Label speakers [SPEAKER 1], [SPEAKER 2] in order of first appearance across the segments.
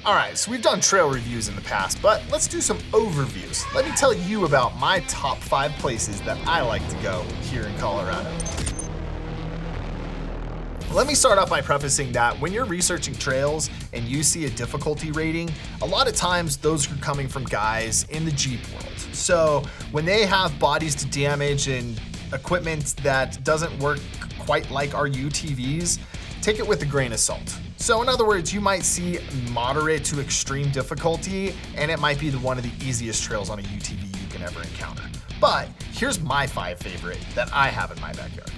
[SPEAKER 1] All right, so we've done trail reviews in the past, but let's do some overviews. Let me tell you about my top 5 places that I like to go here in Colorado. Let me start off by prefacing that when you're researching trails and you see a difficulty rating, a lot of times those are coming from guys in the Jeep world. So when they have bodies to damage and equipment that doesn't work quite like our UTVs, take it with a grain of salt. So in other words, you might see moderate to extreme difficulty, and it might be one of the easiest trails on a UTV you can ever encounter. But here's my 5 favorite that I have in my backyard.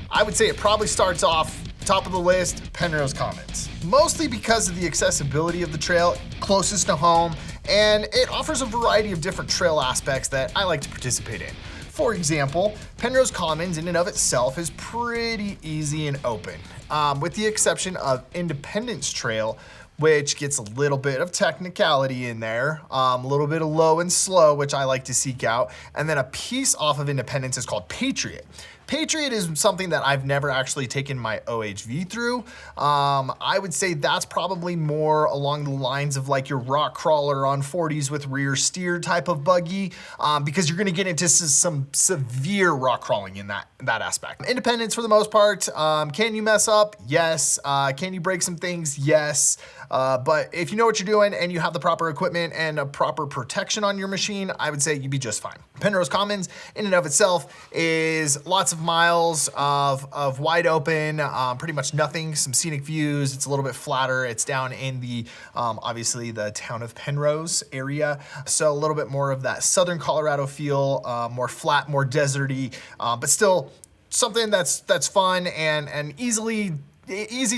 [SPEAKER 1] I would say it probably starts off top of the list, Penrose Commons. Mostly because of the accessibility of the trail, closest to home, and it offers a variety of different trail aspects that I like to participate in. For example, Penrose Commons in and of itself is pretty easy and open, with the exception of Independence Trail, which gets a little bit of technicality in there, a little bit of low and slow, which I like to seek out, and then a piece off of Independence is called Patriot. Patriot is something that I've never actually taken my OHV through. I would say that's probably more along the lines of like your rock crawler on 40s with rear steer type of buggy, because you're gonna get into some severe rock crawling in that aspect. Independence for the most part, can you mess up? Yes. Can you break some things? Yes. But if you know what you're doing and you have the proper equipment and a proper protection on your machine, I would say you'd be just fine. Penrose Commons in and of itself is lots of miles of wide open, pretty much nothing, some scenic views. It's a little bit flatter. It's down in the, obviously the town of Penrose area. So a little bit more of that Southern Colorado feel, more flat, more deserty, but still something that's fun and easy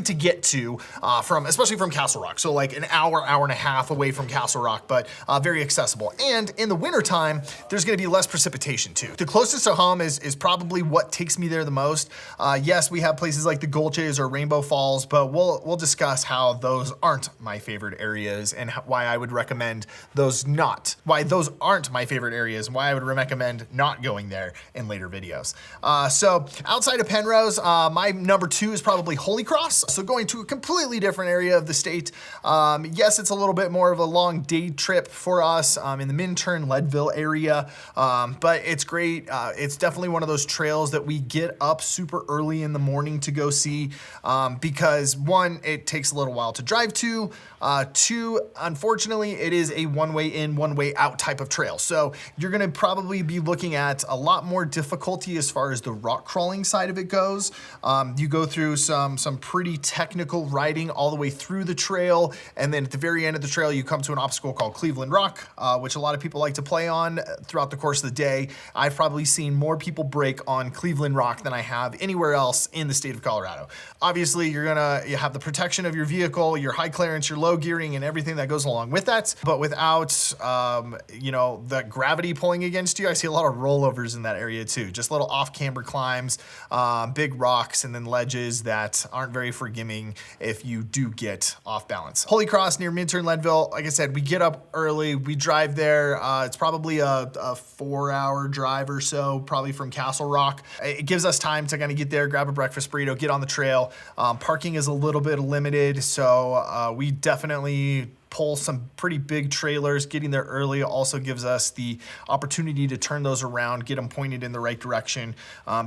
[SPEAKER 1] to get to, especially from Castle Rock. So like an hour and a half away from Castle Rock, but very accessible. And in the wintertime, there's gonna be less precipitation too. The closest to home is probably what takes me there the most. Yes, we have places like the Gulches or Rainbow Falls, but we'll discuss how those aren't my favorite areas and why I would recommend why those aren't my favorite areas and why I would recommend not going there in later videos. So outside of Penrose, my number 2 is probably Holy Cross, so going to a completely different area of the state. Yes, it's a little bit more of a long day trip for us in the Minturn and Leadville area, but it's great. It's definitely one of those trails that we get up super early in the morning to go see, because 1, it takes a little while to drive to, 2, unfortunately, it is a one-way in, one-way out type of trail. So you're gonna probably be looking at a lot more difficulty as far as the rock crawling side of it goes. You go through some pretty technical riding all the way through the trail, and then at the very end of the trail you come to an obstacle called Cleveland Rock, which a lot of people like to play on throughout the course of the day. I've probably seen more people break on Cleveland Rock than I have anywhere else in the state of Colorado. Obviously you have the protection of your vehicle, your high clearance, your low gearing, and everything that goes along with that, but without the gravity pulling against you. I see a lot of rollovers in that area too, just little off-camber climbs, big rocks, and then ledges that aren't very forgiving if you do get off balance. Holy Cross near Minturn and Leadville, like I said, we get up early, we drive there. It's probably a 4-hour drive or so, probably from Castle Rock. It gives us time to kind of get there, grab a breakfast burrito, get on the trail. Parking is a little bit limited, so we definitely pull some pretty big trailers. Getting there early also gives us the opportunity to turn those around, get them pointed in the right direction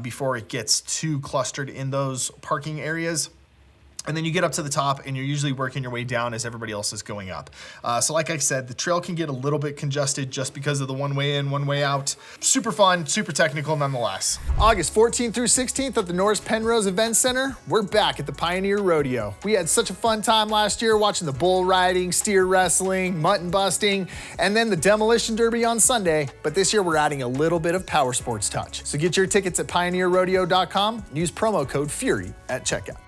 [SPEAKER 1] before it gets too clustered in those parking areas. And then you get up to the top and you're usually working your way down as everybody else is going up. So like I said, the trail can get a little bit congested just because of the one way in, one way out. Super fun, super technical nonetheless. August 14th through 16th at the Norris Penrose Event Center, we're back at the Pioneer Rodeo. We had such a fun time last year watching the bull riding, steer wrestling, mutton busting, and then the demolition derby on Sunday. But this year we're adding a little bit of power sports touch. So get your tickets at pioneerrodeo.com, use promo code FURY at checkout.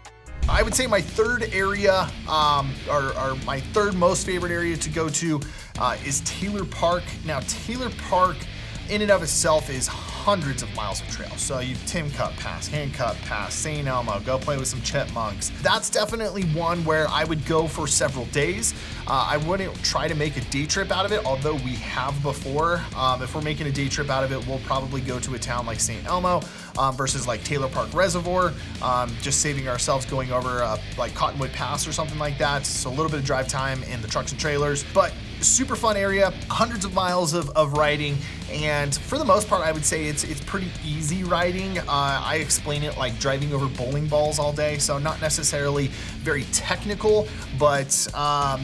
[SPEAKER 1] I would say my third area, or my third most favorite area to go to is Taylor Park. Now, Taylor Park in and of itself is hundreds of miles of trails. So you've Tim Cup Pass, Hand Cup Pass, St. Elmo, go play with some chipmunks. That's definitely one where I would go for several days. I wouldn't try to make a day trip out of it, although we have before. If we're making a day trip out of it, we'll probably go to a town like St. Elmo versus like Taylor Park Reservoir, just saving ourselves going over like Cottonwood Pass or something like that. So a little bit of drive time in the trucks and trailers, but super fun area, hundreds of miles of riding. And for the most part, I would say it's pretty easy riding. I explain it like driving over bowling balls all day. So not necessarily very technical, but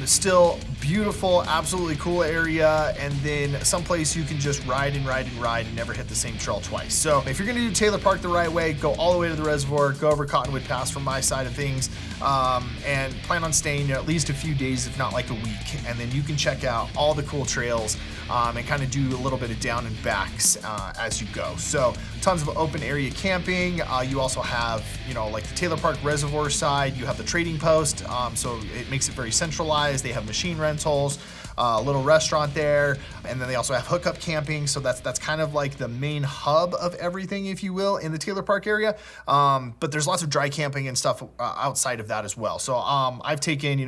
[SPEAKER 1] still beautiful, absolutely cool area. And then someplace you can just ride and ride and ride and never hit the same trail twice. So if you're gonna do Taylor Park the right way, go all the way to the reservoir, go over Cottonwood Pass from my side of things, and plan on staying at least a few days, if not like a week. And then you can check out all the cool trails and kind of do a little bit of down and backs as you go. So tons of open area camping. You also have, like the Taylor Park Reservoir side, you have the trading post. So it makes it very centralized. They have machine rentals, a little restaurant there, and then they also have hookup camping. So that's kind of like the main hub of everything, if you will, in the Taylor Park area. But there's lots of dry camping and stuff outside of that as well. So I've taken,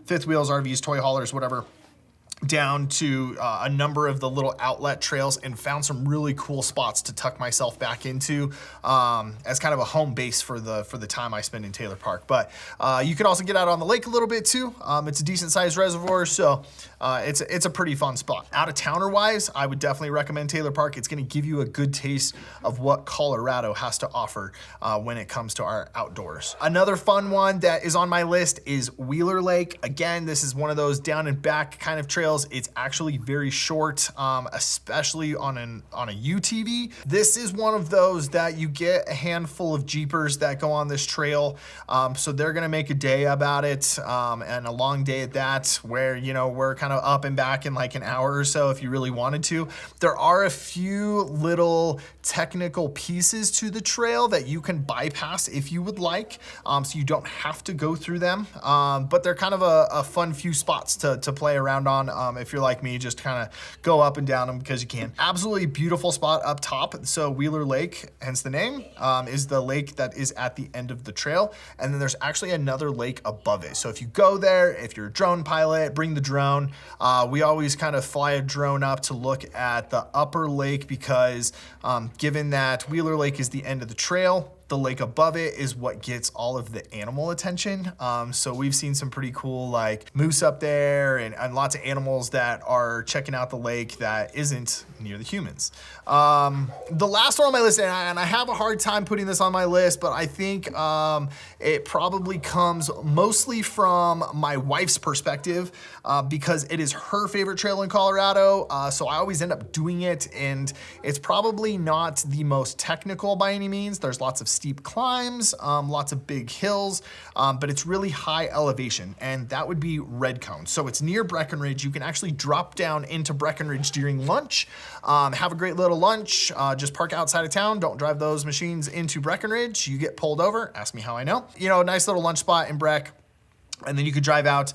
[SPEAKER 1] fifth wheels, RVs, toy haulers, whatever, down to a number of the little outlet trails and found some really cool spots to tuck myself back into as kind of a home base for the time I spend in Taylor Park. But you can also get out on the lake a little bit too. It's a decent sized reservoir, so it's a pretty fun spot. Out of towner wise, I would definitely recommend Taylor Park. It's going to give you a good taste of what Colorado has to offer when it comes to our outdoors. Another fun one that is on my list is Wheeler Lake. Again, this is one of those down and back kind of trails. It's actually very short, especially on a UTV. This is one of those that you get a handful of Jeepers that go on this trail. So they're gonna make a day about it, and a long day at that, where we're kind of up and back in like an hour or so if you really wanted to. There are a few little technical pieces to the trail that you can bypass if you would like, so you don't have to go through them, but they're kind of a fun few spots to play around on. If you're like me, just kind of go up and down them because you can. Absolutely beautiful spot up top. So Wheeler Lake, hence the name, is the lake that is at the end of the trail. And then there's actually another lake above it. So if you go there, if you're a drone pilot, bring the drone. We always kind of fly a drone up to look at the upper lake because given that Wheeler Lake is the end of the trail, the lake above it is what gets all of the animal attention. So we've seen some pretty cool like moose up there and lots of animals that are checking out the lake that isn't near the humans. The last one on my list, and I have a hard time putting this on my list, but I think it probably comes mostly from my wife's perspective because it is her favorite trail in Colorado. So I always end up doing it, and it's probably not the most technical by any means. There's lots of steep climbs, lots of big hills, but it's really high elevation, and that would be Red Cone. So it's near Breckenridge. You can actually drop down into Breckenridge during lunch, have a great little lunch, just park outside of town. Don't drive those machines into Breckenridge. You get pulled over. Ask me how I know. Nice little lunch spot in Breck. And then you could drive out.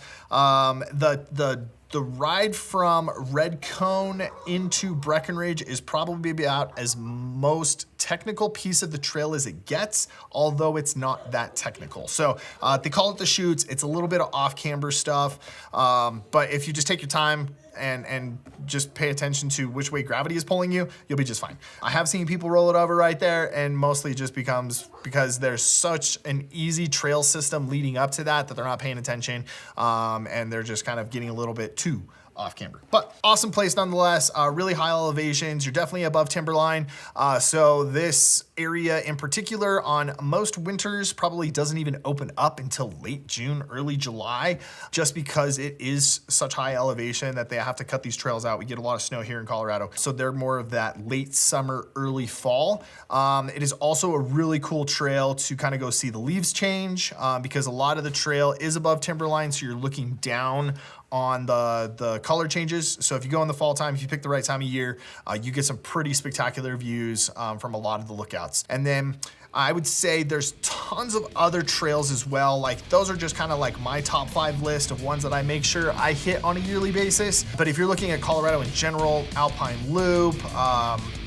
[SPEAKER 1] The ride from Red Cone into Breckenridge is probably about as most technical piece of the trail as it gets, although it's not that technical. So they call it the chutes. It's a little bit of off-camber stuff, but if you just take your time and just pay attention to which way gravity is pulling you, you'll be just fine. I have seen people roll it over right there, and mostly just becomes because there's such an easy trail system leading up to that they're not paying attention, and they're just kind of getting a little bit too off camber. But awesome place nonetheless, really high elevations. You're definitely above timberline. So this area in particular on most winters probably doesn't even open up until late June, early July, just because it is such high elevation that they have to cut these trails out. We get a lot of snow here in Colorado, so they're more of that late summer, early fall. It is also a really cool trail to kind of go see the leaves change, because a lot of the trail is above timberline, so you're looking down on the color changes. So if you go in the fall time, if you pick the right time of year, you get some pretty spectacular views from a lot of the lookouts. And then I would say there's tons of other trails as well. Like those are just kind of like my top 5 list of ones that I make sure I hit on a yearly basis. But if you're looking at Colorado in general, Alpine Loop,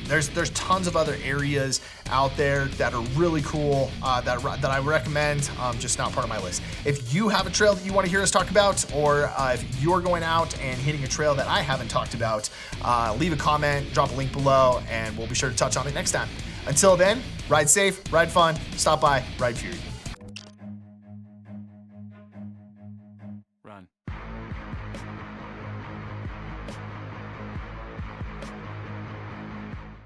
[SPEAKER 1] There's tons of other areas out there that are really cool that I recommend, just not part of my list. If you have a trail that you want to hear us talk about, or if you're going out and hitting a trail that I haven't talked about, leave a comment, drop a link below, and we'll be sure to touch on it next time. Until then, ride safe, ride fun, stop by, ride Fury.